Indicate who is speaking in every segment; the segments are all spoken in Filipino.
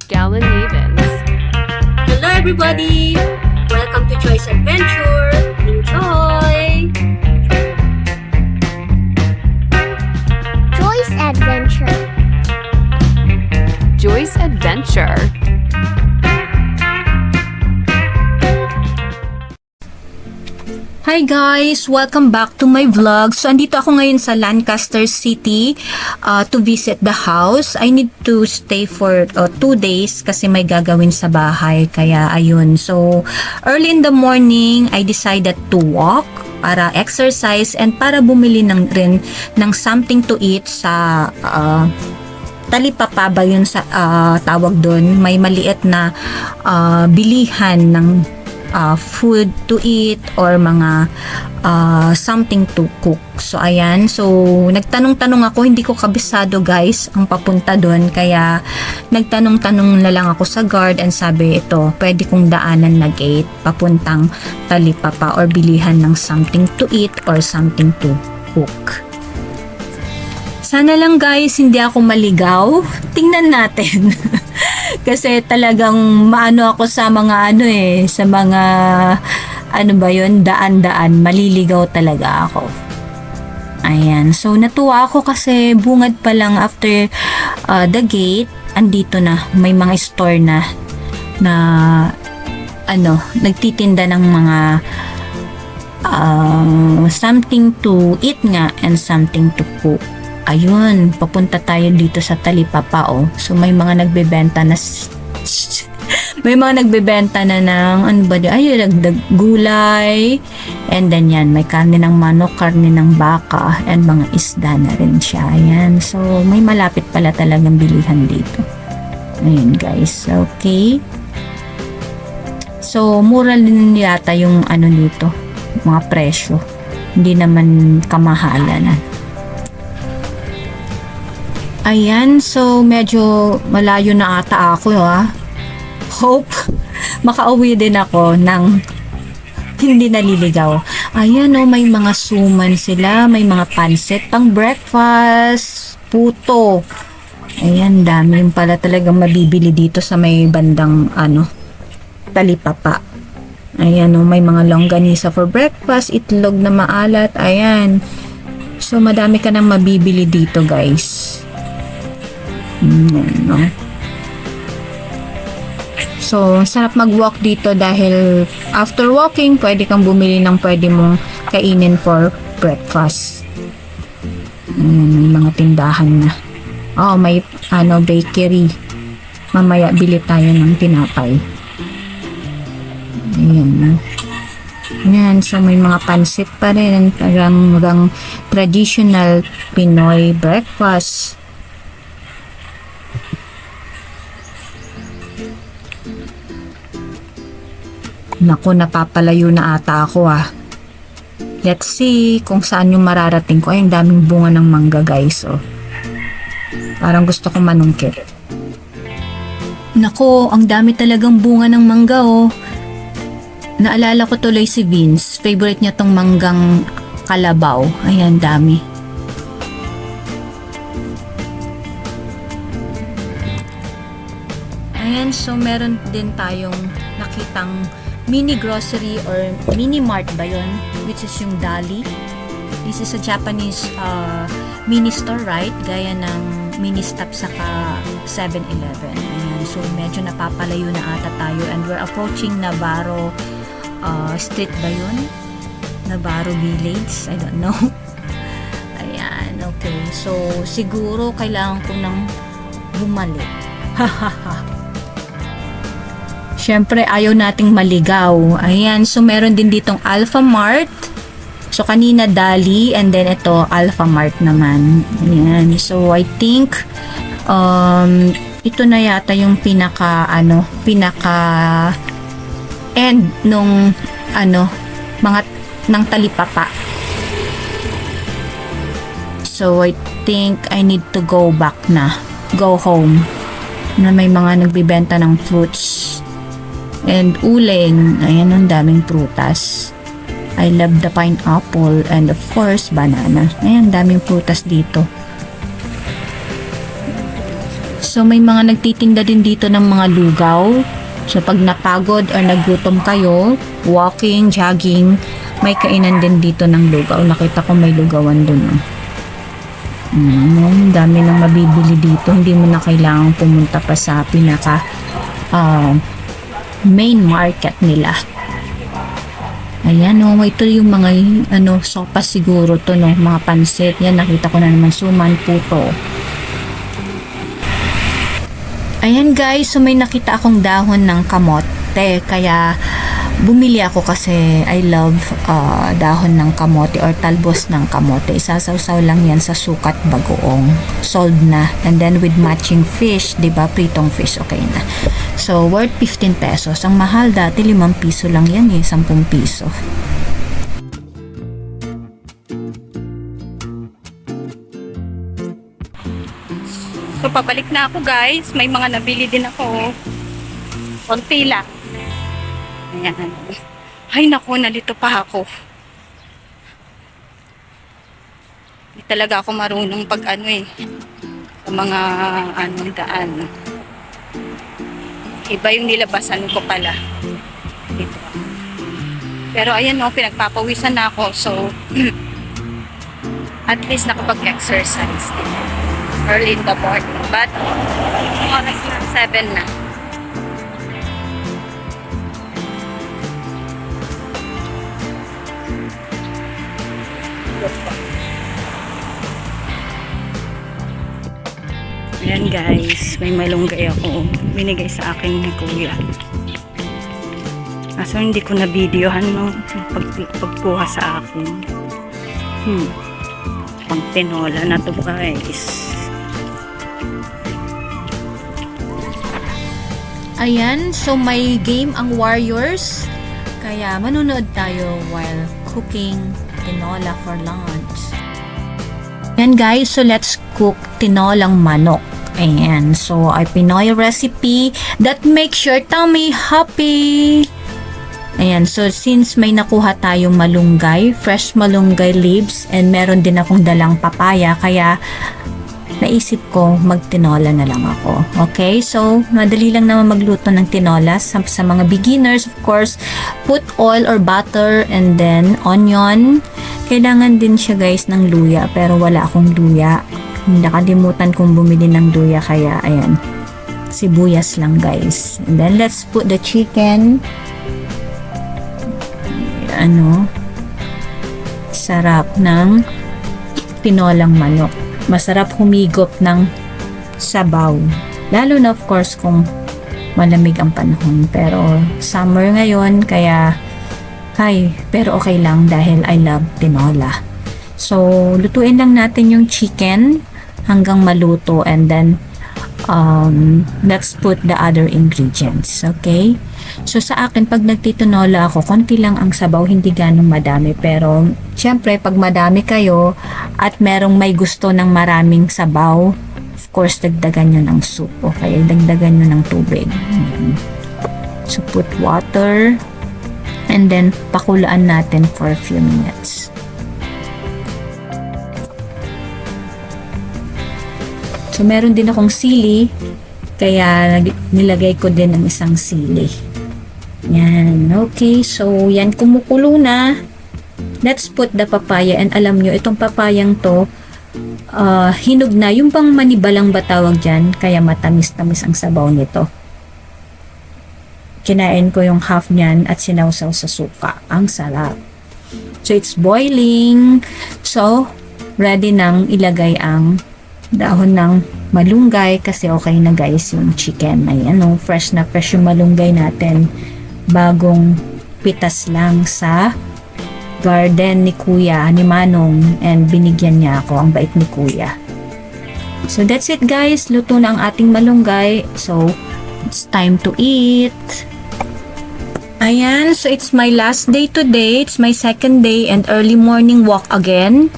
Speaker 1: Gallon Mavens.
Speaker 2: Hello everybody! Welcome to Joy's Adventure! Enjoy!
Speaker 3: Joy's Adventure.
Speaker 1: Joy's Adventure.
Speaker 4: Hi guys! Welcome back to my vlog. So, andito ako ngayon sa Lancaster City to visit the house. I need to stay for 2 days kasi may gagawin sa bahay. Kaya, ayun. So, early in the morning, I decided to walk para exercise and para bumili rin ng something to eat sa Talipapa ba yun sa tawag doon. May maliit na bilihan ng food to eat or mga something to cook. So, ayan. So, nagtanong-tanong ako. Hindi ko kabisado, guys, ang papunta doon. Kaya, nagtanong-tanong na lang ako sa guard and sabi, ito, pwede kong daanan na gate papuntang Talipapa or bilihan ng something to eat or something to cook. Sana lang, guys, hindi ako maligaw. Tingnan natin. Kasi talagang maano ako sa mga sa mga ba yun, daan-daan, maliligaw talaga ako. Ayan, so natuwa ako kasi bungad pa lang after the gate, andito na, may mga store na nagtitinda ng mga something to eat nga and something to cook. Ayun, papunta tayo dito sa Talipapa, oh. So, may mga nagbebenta na ng dagdag gulay. And then yan, may karne ng manok, karne ng baka, and mga isda na rin siya. Ayan, so may malapit pala talagang bilihan dito. Ayun, guys. Okay. So, mura din yata yung dito, mga presyo. Hindi naman kamahalan. Ayan, so medyo malayo na ata ako, ha. Hope makauwi din ako ng hindi naliligaw. Ayan, may mga suman sila, may mga pansit pang breakfast, puto. Ayan, dami yung pala talagang mabibili dito sa may bandang Talipapa. Ayan, may mga longganisa for breakfast, itlog na maalat. Ayan. So, madami ka nang mabibili dito, guys. So, sarap mag-walk dito dahil after walking, pwede kang bumili ng pwede mong kainin for breakfast. May mga tindahan na. May bakery. Mamaya bili tayo ng tinapay. Ayan. Ayan, so may mga pansit pa rin. Parang traditional Pinoy breakfast. Naku, napapalayo na ata ako, Let's see kung saan yung mararating ko. Ay, ang daming bunga ng mangga, guys, Parang gusto kong manungkit. Naku, ang dami talagang bunga ng mangga, Naalala ko tuloy si Vince. Favorite niya tong manggang kalabaw. Ayan, dami. Ayan, so meron din tayong nakitang mini grocery or mini mart ba yun, which is yung Dali. This is a Japanese mini store, right? Gaya ng mini stop saka 7-Eleven. Ayan, so medyo napapalayo na ata tayo and we're approaching Navarro Street ba yun? Navarro Village? I don't know. Ayan, okay. So siguro kailangan ko nang bumalik. Hahaha. Siyempre, ayaw nating maligaw. Ayan, so meron din ditong Alpha Mart. So, kanina Dali, and then ito, Alpha Mart naman. Ayan, so I think, ito na yata yung pinaka end nung, mga, ng Talipapa. So, I think I need to go back na. Go home. Na may mga nagbibenta ng fruits. And uling, ayan, ang daming prutas. I love the pineapple and of course banana. Ayan, daming prutas dito. So may mga nagtitinda din dito ng mga lugaw. So pag napagod or nagutom kayo, walking, jogging, may kainan din dito ng lugaw. Nakita ko may lugawan dun. Dami nang mabibili dito. Hindi mo na kailangang pumunta pa sa pinaka main market nila. Ayan ito yung mga sopas siguro to mga pansit. Yan, nakita ko na naman suman, puto. Ayan guys, so may nakita akong dahon ng kamote, kaya bumili ako kasi I love dahon ng kamote or talbos ng kamote. Isasawsaw lang yan sa sukat bagoong, sold na, and then with matching fish, diba, pritong fish, okay na. So worth 15 pesos. Ang mahal dati 5 piso lang yan 10 piso.
Speaker 3: So, pabalik na ako guys. May mga nabili din ako. Konti lang. Ayan. Ay, naku, nalito pa ako. Hindi talaga ako marunong pag sa mga daan. Iba yung nilabasan ko pala. Dito. Pero ayan pinagpapawisan na ako. So, at least nakapag-exercise. Early in the morning. But, oras na 7 na. Ayan guys, may malunggay ako. Binigay sa akin ni Kuya. Kaso hindi ko na videohan pagkuha sa akin. Pang tinola na to guys.
Speaker 4: Ayan, so may game ang Warriors. Kaya manonood tayo while cooking tinola for lunch. Ayan guys, so let's cook tinolang manok. Ayan, so our Pinoy recipe that makes your tummy happy. Ayan, so since may nakuha tayong malunggay, fresh malunggay leaves, and meron din akong dalang papaya, kaya naisip ko magtinola na lang ako. Okay, so madali lang naman magluto ng tinola sa mga beginners. Of course, put oil or butter and then onion. Kailangan din siya guys ng luya, pero wala akong luya. Nakalimutan kong bumili ng luya, kaya ayan, sibuyas lang guys. And then let's put the chicken. Sarap ng tinolang manok. Masarap humigop ng sabaw. Lalo na of course kung malamig ang panahon. Pero summer ngayon, kaya pero okay lang dahil I love tinola. So, lutuin lang natin yung chicken hanggang maluto, and then let's put the other ingredients. Okay? So, sa akin, pag nagtitinola ako, konti lang ang sabaw, hindi ganong madami. Pero, syempre, pag madami kayo at merong may gusto ng maraming sabaw, of course, dagdagan nyo ng soup. Okay? Dagdagan nyo ng tubig. Ayan. So, put water, and then, pakulaan natin for a few minutes. So, meron din akong sili, kaya nilagay ko din ang isang sili. Yan. Okay, so yan, kumukulo na. Let's put the papaya, and alam nyo, itong papayang to, hinog na. Yung pang manibalang ba tawag dyan, kaya matamis-tamis ang sabaw nito. Kinain ko yung half niyan at sinawsaw sa suka. Ang sarap. So, it's boiling. So, ready nang ilagay ang dahon ng malunggay, kasi okay na guys yung chicken. Ayan, fresh na fresh yung malunggay natin. Bagong pitas lang sa garden ni Kuya, ni Manong, and binigyan niya ako. Ang bait ni Kuya. So that's it guys, luto na ang ating malunggay. So it's time to eat. Ayan, so it's my last day today. It's my second day and early morning walk again.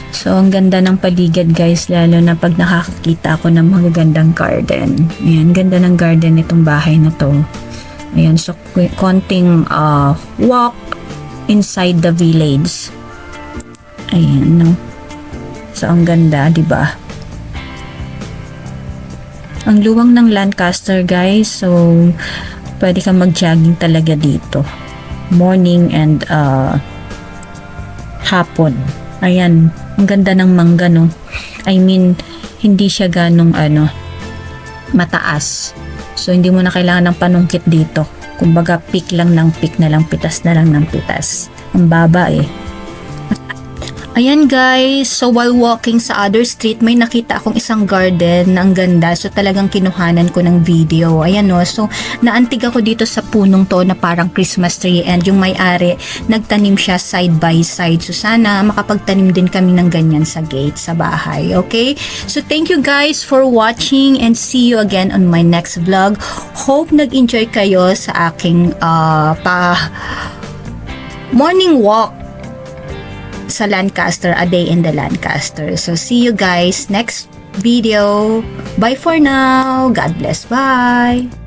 Speaker 4: So ang ganda ng paligid guys, lalo na pag nakakakita ako ng magagandang garden. Ayan, ganda ng garden nitong bahay na to. Ayan, so konting walk inside the village. Ayan, no? So ang ganda, di ba? Ang luwang ng Lancaster, guys. So, pwede kang mag-jogging talaga dito. Morning and hapon. Ayan, ang ganda ng mangga, no? I mean, hindi siya ganong mataas. So, hindi mo na kailangan ng panungkit dito. Kumbaga, pick lang ng pick na lang, pitas na lang ng pitas. Ang baba eh. Ayan guys, so while walking sa other street, may nakita akong isang garden na ang ganda. So talagang kinuhanan ko ng video. Ayan no, so naantig ako dito sa punong to na parang Christmas tree, and yung may-ari, nagtanim siya side by side. So sana makapagtanim din kami ng ganyan sa gate, sa bahay. Okay? So thank you guys for watching and see you again on my next vlog. Hope nag-enjoy kayo sa aking morning walk sa Lancaster, a day in the Lancaster. So see you guys next video. Bye for now. God bless. Bye.